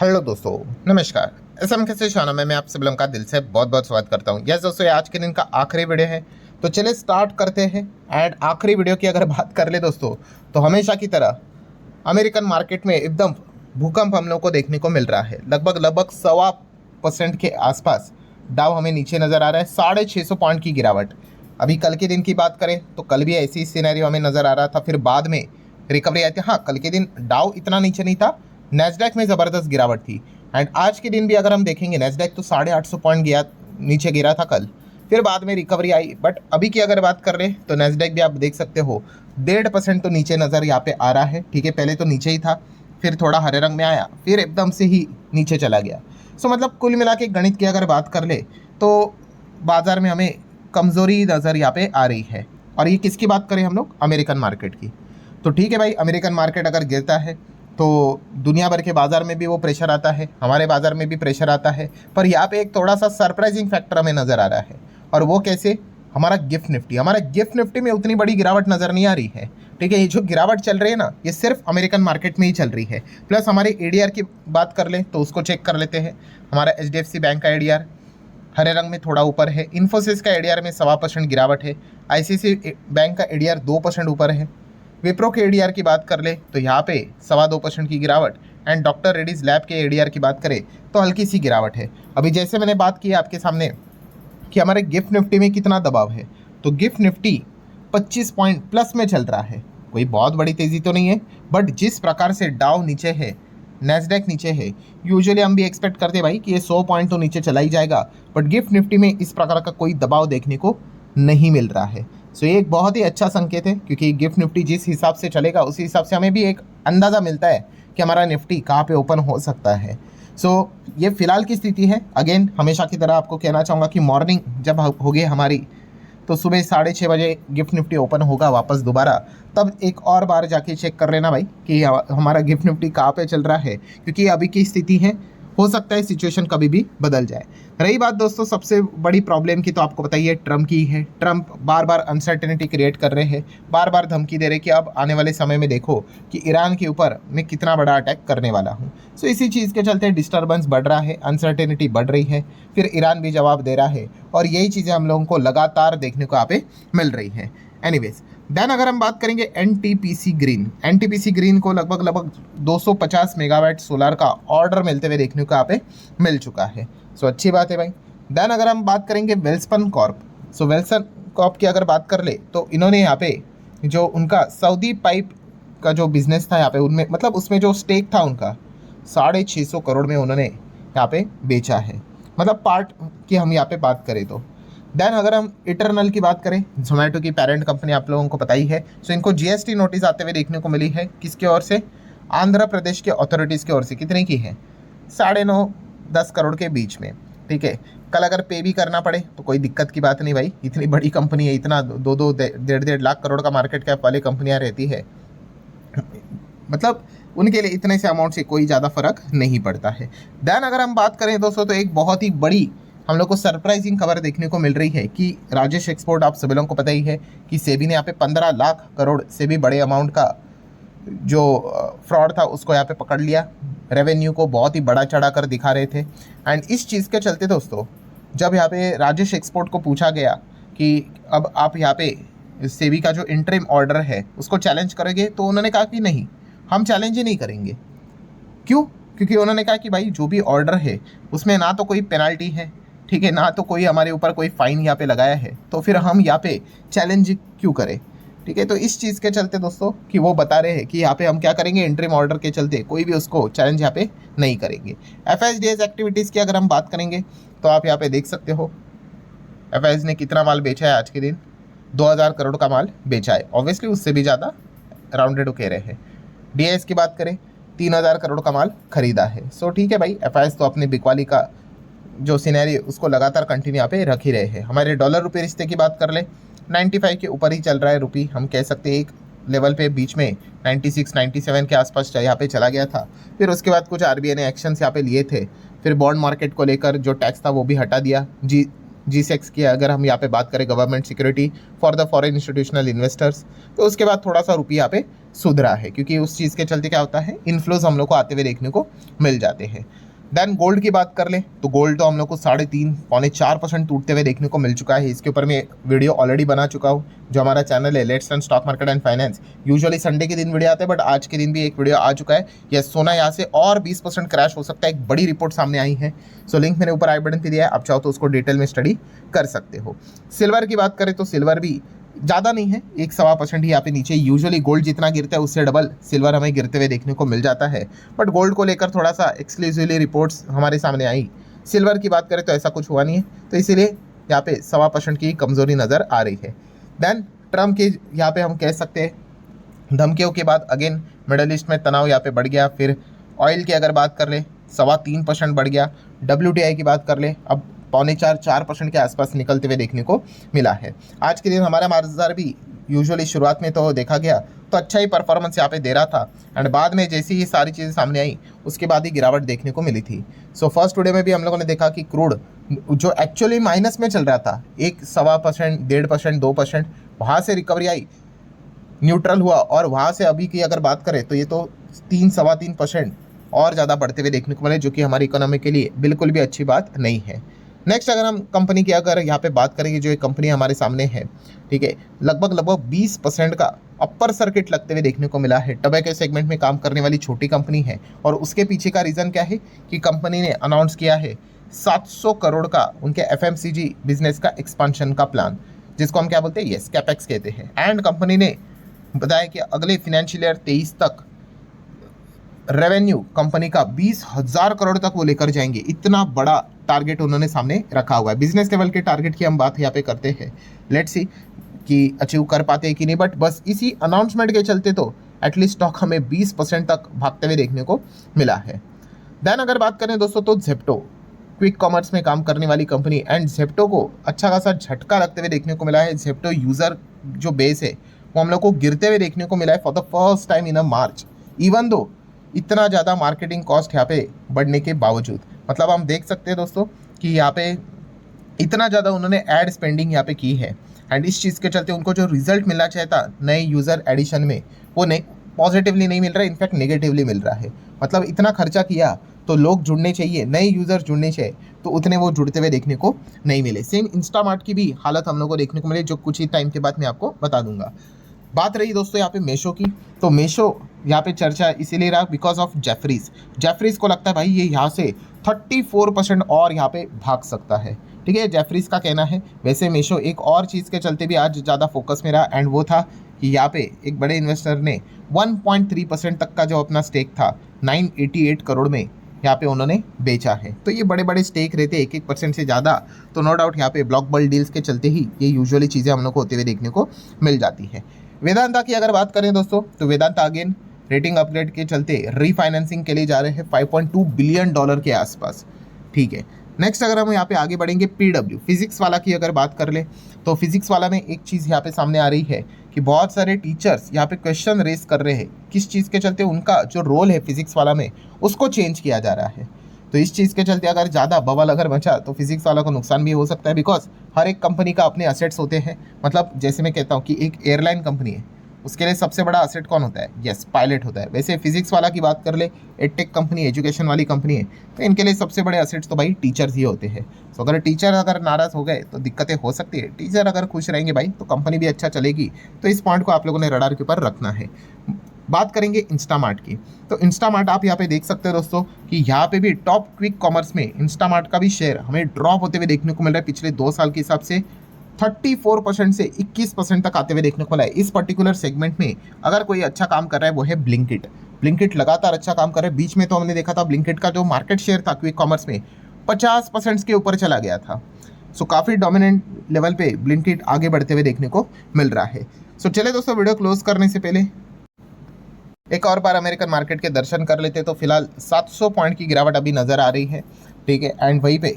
Hello दोस्तों, नमस्कार। SM के चैनल में मैं आप सब लोगों का दिल से बहुत बहुत स्वागत करता हूं। यस दोस्तों, ये आज के दिन का आखिरी वीडियो है, तो चलिए स्टार्ट करते हैं। एंड आखिरी वीडियो की अगर बात कर ले दोस्तों, तो हमेशा की तरह अमेरिकन मार्केट में एकदम भूकंप हम लोग को देखने को मिल रहा है। लगभग लगभग 1.25% के आसपास डाउ हमें नीचे नज़र आ रहा है। 650 पॉइंट की गिरावट। अभी कल के दिन की बात करें तो कल भी ऐसी सिनेरियो हमें नज़र आ रहा था, फिर बाद में रिकवरी आई थी। हाँ, कल के दिन डाउ इतना नीचे नहीं था, नैस्डैक में ज़बरदस्त गिरावट थी। एंड आज के दिन भी अगर हम देखेंगे, नैस्डैक तो 850 पॉइंट गया, नीचे गिरा था कल, फिर बाद में रिकवरी आई। बट अभी की अगर बात कर रहे हैं तो नैस्डैक भी आप देख सकते हो 1.5% तो नीचे नज़र यहाँ पे आ रहा है। ठीक है, पहले तो नीचे ही था, फिर थोड़ा हरे रंग में आया, फिर एकदम से ही नीचे चला गया। सो मतलब कुल मिला के गणित की अगर बात कर ले तो बाज़ार में हमें कमज़ोरी नज़र यहाँ पे आ रही है। और ये किसकी बात करें हम लोग? अमेरिकन मार्केट की। तो ठीक है भाई, अमेरिकन मार्केट अगर गिरता है तो दुनिया भर के बाज़ार में भी वो प्रेशर आता है, हमारे बाज़ार में भी प्रेशर आता है। पर यहाँ पे एक थोड़ा सा सरप्राइजिंग फैक्टर हमें नज़र आ रहा है, और वो कैसे? हमारा गिफ्ट निफ्टी में उतनी बड़ी गिरावट नज़र नहीं आ रही है। ठीक है, ये जो गिरावट चल रही है ना, ये सिर्फ अमेरिकन मार्केट में ही चल रही है। प्लस हमारे एडीआर की बात कर ले तो उसको चेक कर लेते हैं। हमारा HDFC बैंक का एडीआर हरे रंग में थोड़ा ऊपर है। इन्फोसिस का एडीआर में 1.25% गिरावट है। ICICI बैंक का एडीआर 2% ऊपर है। विप्रो के एडीआर की बात कर ले तो यहाँ पे 2.25% की गिरावट। एंड डॉक्टर रेड्डीज लैब के एडीआर की बात करें तो हल्की सी गिरावट है। अभी जैसे मैंने बात की आपके सामने कि हमारे गिफ्ट निफ्टी में कितना दबाव है, तो गिफ्ट निफ्टी 25 पॉइंट प्लस में चल रहा है। कोई बहुत बड़ी तेज़ी तो नहीं है, बट जिस प्रकार से डाउ नीचे है, नैस्डैक नीचे है, यूजुअली हम भी एक्सपेक्ट करते भाई कि ये 100 पॉइंट तो नीचे चला ही जाएगा। बट गिफ्ट निफ्टी में इस प्रकार का कोई दबाव देखने को नहीं मिल रहा है। सो ये एक बहुत ही अच्छा संकेत है, क्योंकि गिफ्ट निफ्टी जिस हिसाब से चलेगा उसी हिसाब से हमें भी एक अंदाज़ा मिलता है कि हमारा निफ्टी कहाँ पे ओपन हो सकता है। सो ये फिलहाल की स्थिति है। अगेन हमेशा की तरह आपको कहना चाहूँगा कि मॉर्निंग जब होगी हमारी, तो सुबह 6:30 बजे गिफ्ट निफ्टी ओपन होगा वापस दोबारा, तब एक और बार जाके चेक कर लेना भाई कि हमारा गिफ्ट निफ्टी कहाँ पे चल रहा है, क्योंकि अभी की स्थिति है, हो सकता है सिचुएशन कभी भी बदल जाए। रही बात दोस्तों सबसे बड़ी प्रॉब्लम की, तो आपको बताइए ट्रम्प की है। ट्रम्प बार बार अनसर्टेनिटी क्रिएट कर रहे हैं, बार बार धमकी दे रहे कि अब आने वाले समय में देखो कि ईरान के ऊपर मैं कितना बड़ा अटैक करने वाला हूँ। सो इसी चीज़ के चलते डिस्टर्बेंस बढ़ रहा है, अनसर्टेनिटी बढ़ रही है, फिर ईरान भी जवाब दे रहा है, और यही चीज़ें हम लोगों को लगातार देखने को यहाँ पे मिल रही हैं। एनीवेज देन अगर हम बात करेंगे एनटीपीसी ग्रीन को लगभग लगभग 250 मेगावाट सोलर का ऑर्डर मिलते हुए देखने को यहाँ पे मिल चुका है। सो अच्छी बात है भाई। देन अगर हम बात करेंगे वेल्सपन कॉर्प, सो वेल्सन कॉर्प की अगर बात कर ले तो इन्होंने यहाँ पे जो उनका सऊदी पाइप का जो बिजनेस था यहाँ पे, उनमें मतलब उसमें जो स्टेक था उनका 650 करोड़ में उन्होंने यहाँ पे बेचा है, मतलब पार्ट की हम यहाँ पे बात करें तो। देन अगर हम इटरनल की बात करें, जोमेटो की पेरेंट कंपनी आप लोगों को पता ही है। सो इनको GST नोटिस आते हुए देखने को मिली है, किसके ओर से? आंध्र प्रदेश के अथॉरिटीज़ की ओर से। कितने की है? 9.5-10 करोड़ के बीच में। ठीक है, कल अगर पे भी करना पड़े तो कोई दिक्कत की बात नहीं भाई, इतनी बड़ी कंपनी है, इतना 2-2 1.5 करोड़ का मार्केट कैप वाली कंपनियाँ रहती है, मतलब उनके लिए इतने से अमाउंट से कोई ज़्यादा फर्क नहीं पड़ता है। देन अगर हम बात करें दोस्तों, तो एक बहुत ही बड़ी हम लोग को सरप्राइजिंग खबर देखने को मिल रही है कि राजेश एक्सपोर्ट, आप सभी लोगों को पता ही है कि सेबी ने यहाँ पे 15 लाख करोड़ से भी बड़े अमाउंट का जो फ्रॉड था उसको यहाँ पे पकड़ लिया। रेवेन्यू को बहुत ही बड़ा चढ़ा कर दिखा रहे थे। एंड इस चीज़ के चलते दोस्तों, जब यहाँ पे राजेश एक्सपोर्ट को पूछा गया कि अब आप यहाँ पे सेबी का जो इंटरिम ऑर्डर है उसको चैलेंज करेंगे, तो उन्होंने कहा कि नहीं, हम चैलेंज ही नहीं करेंगे। क्यों? क्योंकि उन्होंने कहा कि भाई जो भी ऑर्डर है उसमें ना तो कोई पेनल्टी है, ठीक है, ना तो कोई हमारे ऊपर कोई फ़ाइन यहाँ पे लगाया है, तो फिर हम यहाँ पे चैलेंज क्यों करें? ठीक है, तो इस चीज़ के चलते दोस्तों कि वो बता रहे हैं कि यहाँ पे हम क्या करेंगे, इंटरिम ऑर्डर के चलते कोई भी उसको चैलेंज यहाँ पे नहीं करेंगे। FIDS एक्टिविटीज़ की अगर हम बात करेंगे तो आप यहाँ पे देख सकते हो FIDS ने कितना माल बेचा है आज के दिन, 2000 करोड़ का माल बेचा है। ऑब्वियसली उससे भी ज़्यादा राउंडेड कह रहे हैं। DIS की बात करें 3000 करोड़ का माल खरीदा है। सो ठीक है भाई, FIDS तो अपने बिकवाली का जो सिनेरी उसको लगातार कंटिन्यू यहाँ पे रख ही रहे हैं। हमारे डॉलर रुपये रिश्ते की बात कर ले, 95 के ऊपर ही चल रहा है रुपी, हम कह सकते हैं एक लेवल पे बीच में 96-97 के आसपास यहाँ पे चला गया था। फिर उसके बाद कुछ RBI ने एक्शंस यहाँ पे लिए थे, फिर बॉन्ड मार्केट को लेकर जो टैक्स था वो भी हटा दिया। G-Secs की अगर हम यहाँ पे बात करें, government security for the foreign institutional investors, तो उसके बाद थोड़ा सा रुपये यहाँ पे सुधरा है, क्योंकि उस चीज़ के चलते क्या होता है, इन्फ्लोज हम लोग को आते हुए देखने को मिल जाते हैं। देन गोल्ड की बात कर ले तो गोल्ड तो हम लोग को 3.5-4% टूटते हुए देखने को मिल चुका है। इसके ऊपर मैं वीडियो ऑलरेडी बना चुका हूँ, जो हमारा चैनल है let's learn stock market and finance. Usually Sunday के दिन वीडियो आते हैं, बट आज के दिन भी एक वीडियो आ चुका है। यस, सोना यहाँ से और 20% क्रैश हो सकता है, एक बड़ी रिपोर्ट सामने आई है। सो लिंक मैंने ऊपर आई बटन पे दिया है, आप चाहो तो उसको डिटेल में स्टडी कर सकते हो। सिल्वर की बात करें तो सिल्वर भी ज़्यादा नहीं है, 1-1.25% ही यहाँ पे नीचे। यूजुअली गोल्ड जितना गिरता है उससे डबल सिल्वर हमें गिरते हुए देखने को मिल जाता है, बट गोल्ड को लेकर थोड़ा सा एक्सक्लूसिवली रिपोर्ट्स हमारे सामने आई। सिल्वर की बात करें तो ऐसा कुछ हुआ नहीं है, तो इसीलिए यहाँ पे 1.25% की कमज़ोरी नज़र आ रही है। देन ट्रम्प के यहाँ पे हम कह सकते हैं धमकियों के बाद अगेन मिडल ईस्ट में तनाव यहाँ पे बढ़ गया। फिर ऑयल की अगर बात कर ले 3.25% बढ़ गया। WTI की बात कर ले अब 3.25-4% के आसपास निकलते हुए देखने को मिला है। आज के दिन हमारा बाजार भी यूजुअली शुरुआत में तो देखा गया तो अच्छा ही परफॉर्मेंस यहाँ पे दे रहा था, एंड बाद में जैसी ही सारी चीज़ें सामने आई उसके बाद ही गिरावट देखने को मिली थी। सो फर्स्ट टुडे में भी हम लोगों ने देखा कि क्रूड जो एक्चुअली माइनस में चल रहा था 1-1.25%, 1.5%, 2%, वहाँ से रिकवरी आई, न्यूट्रल हुआ, और वहाँ से अभी की अगर बात करें तो ये तो 3-3.25% और ज़्यादा बढ़ते हुए देखने को मिले, जो कि हमारी इकोनॉमी के लिए बिल्कुल भी अच्छी बात नहीं है। नेक्स्ट अगर हम कंपनी की अगर यहाँ पे बात करेंगे, जो एक कंपनी हमारे सामने है, ठीक है, लगभग 20% का अपर सर्किट लगते हुए देखने को मिला है। टबैको सेगमेंट में काम करने वाली छोटी कंपनी है, और उसके पीछे का रीज़न क्या है कि कंपनी ने अनाउंस किया है 700 करोड़ का उनके FMCG बिजनेस का एक्सपांशन का प्लान, जिसको हम क्या बोलते हैं, यस, कैपेक्स कहते हैं। एंड कंपनी ने बताया कि अगले फाइनेंशियल ईयर 23 तक रेवेन्यू कंपनी का 20,000 करोड़ तक वो लेकर जाएंगे। इतना बड़ा टारगेट उन्होंने सामने रखा हुआ है। बिजनेस लेवल के टारगेट की हम बात यहाँ पे करते हैं, लेट्स सी कि अचीव कर पाते हैं कि नहीं, बट बस इसी अनाउंसमेंट के चलते तो एटलीस्ट स्टॉक हमें 20% तक भागते हुए देखने को मिला है। देन अगर बात करें दोस्तों तो जेप्टो, क्विक कॉमर्स में काम करने वाली कंपनी, एंड जेप्टो को अच्छा खासा झटका लगते हुए देखने को मिला है। जेप्टो यूज़र जो बेस है वो हम लोग को गिरते हुए देखने को मिला है for the first time in a March, even though इतना ज़्यादा मार्केटिंग कॉस्ट यहाँ पे बढ़ने के बावजूद। मतलब हम देख सकते हैं दोस्तों कि यहाँ पे इतना ज़्यादा उन्होंने एड स्पेंडिंग यहाँ पे की है, एंड इस चीज़ के चलते उनको जो रिजल्ट मिलना चाहिए था नए यूज़र एडिशन में, वो नहीं, पॉजिटिवली नहीं मिल रहा है, इनफैक्ट नेगेटिवली मिल रहा है। मतलब इतना खर्चा किया तो लोग जुड़ने चाहिए, नए यूज़र जुड़ने चाहिए, तो उतने वो जुड़ते हुए देखने को नहीं मिले। सेम इंस्टामार्ट की भी हालत हम लोग को देखने को मिले, जो कुछ ही टाइम के बाद मैं आपको बता दूंगा। बात रही दोस्तों यहाँ पे मीशो की, तो मीशो यहाँ पे चर्चा इसीलिए रहा बिकॉज ऑफ जेफरीज को लगता है भाई ये यहाँ से 34% और यहाँ पे भाग सकता है, ठीक है, जेफरीज का कहना है। वैसे मीशो एक और चीज़ के चलते भी आज ज़्यादा फोकस में रहा, एंड वो था कि यहाँ पे एक बड़े इन्वेस्टर ने 1.3% तक का जो अपना स्टेक था 988 करोड़ में यहाँ पे उन्होंने बेचा है। तो ये बड़े बड़े स्टेक रहते 1-1% से ज़्यादा, तो नो डाउट यहाँ पे ब्लॉक बल डील्स के चलते ही ये यूजुअली चीज़ें हम लोग को होते हुए देखने को मिल जाती है। वेदांता की अगर बात करें दोस्तों तो वेदांता अगेन रेटिंग अपग्रेड के चलते रीफाइनेंसिंग के लिए जा रहे हैं $5.2 बिलियन के आसपास, ठीक है। नेक्स्ट अगर हम यहाँ पे आगे बढ़ेंगे, PW फिजिक्स वाला की अगर बात कर ले तो फिजिक्स वाला में एक चीज़ यहाँ पे सामने आ रही है कि बहुत सारे टीचर्स यहाँ पे क्वेश्चन रेस कर रहे हैं, किस चीज़ के चलते उनका जो रोल है फिजिक्स वाला में उसको चेंज किया जा रहा है। तो इस चीज़ के चलते अगर ज़्यादा बवाल अगर बचा तो फिजिक्स वाला को नुकसान भी हो सकता है, बिकॉज हर एक कंपनी का अपने असेट्स होते हैं। मतलब जैसे मैं कहता हूँ कि एक एयरलाइन कंपनी है, उसके लिए सबसे बड़ा असेट कौन होता है, यस, पायलट होता है। वैसे फिजिक्स वाला की बात कर ले, एडटेक कंपनी, एजुकेशन वाली कंपनी है, तो इनके लिए सबसे बड़े असेट्स तो भाई टीचर्स ही होते हैं। तो अगर टीचर अगर नाराज़ हो गए तो दिक्कतें हो सकती है, टीचर अगर खुश रहेंगे भाई तो कंपनी भी अच्छा चलेगी। तो इस पॉइंट को आप लोगों ने रडार के ऊपर रखना है। बात करेंगे इंस्टामार्ट की, तो इंस्टामार्ट आप यहाँ पे देख सकते हो दोस्तों कि यहाँ पे भी टॉप क्विक कॉमर्स में इंस्टामार्ट का भी शेयर हमें ड्रॉप होते हुए देखने को मिल रहा है। पिछले 2 साल के हिसाब से 34% से 21% तक आते हुए देखने को मिला है। इस पर्टिकुलर सेगमेंट में अगर कोई अच्छा काम कर रहा है वो है ब्लिंकिट लगातार अच्छा काम कर रहा है। बीच में तो हमने देखा था ब्लिंकिट का जो मार्केट शेयर था क्विक कॉमर्स में 50% के ऊपर चला गया था। सो काफ़ी डोमिनेंट लेवल पे ब्लिंकिट आगे बढ़ते हुए देखने को मिल रहा है। सो चले दोस्तों, वीडियो क्लोज करने से पहले एक और बार अमेरिकन मार्केट के दर्शन कर लेते। तो फिलहाल 700 पॉइंट की गिरावट अभी नज़र आ रही है, ठीक है। एंड वहीं पे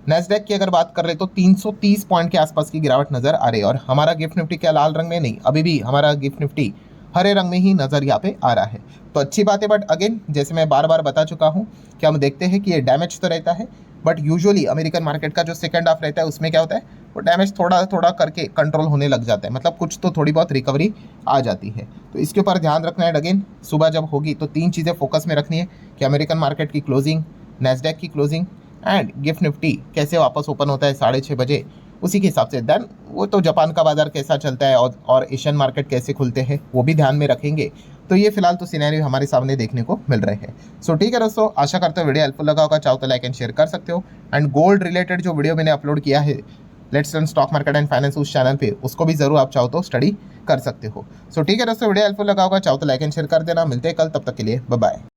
नेस्डेक की अगर बात कर रहे तो 330 पॉइंट के आसपास की गिरावट नज़र आ रही है। और हमारा गिफ्ट निफ्टी क्या लाल रंग में नहीं, अभी भी हमारा गिफ्ट निफ्टी हरे रंग में ही नज़र यहाँ पे आ रहा है। तो अच्छी बात है, बट अगेन जैसे मैं बार बार बता चुका हूँ कि हम देखते हैं कि ये डैमेज तो रहता है, बट यूजुअली अमेरिकन मार्केट का जो सेकंड हाफ रहता है उसमें क्या होता है, वो डैमेज थोड़ा थोड़ा करके कंट्रोल होने लग जाता है, मतलब कुछ तो थोड़ी बहुत रिकवरी आ जाती है। तो इसके ऊपर ध्यान रखना है। अगेन सुबह जब होगी तो 3 चीज़ें फोकस में रखनी है कि अमेरिकन मार्केट की क्लोजिंग, नैस्डैक की क्लोजिंग एंड गिफ्ट निफ्टी कैसे वापस ओपन होता है 6:30 बजे, उसी के हिसाब से। देन वो तो जापान का बाजार कैसा चलता है और एशियन मार्केट कैसे खुलते हैं वो भी ध्यान में रखेंगे। तो ये फिलहाल तो सिनेरियो हमारे सामने देखने को मिल रहे हैं। सो ठीक है दोस्तों, आशा करते हो वीडियो हेल्पफुल लगा होगा। चाहो तो लाइक एंड शेयर कर सकते हो। एंड गोल्ड रिलेटेड जो वीडियो मैंने अपलोड किया है let's learn stock market and finance उस चैनल पे, उसको भी जरूर आप चाहो तो स्टडी कर सकते हो। सो ठीक है दोस्तों, वीडियो हेल्पफुल लगा होगा। चाहो तो लाइक एंड शेयर कर देना। मिलते हैं कल, तब तक के लिए बाय बाय।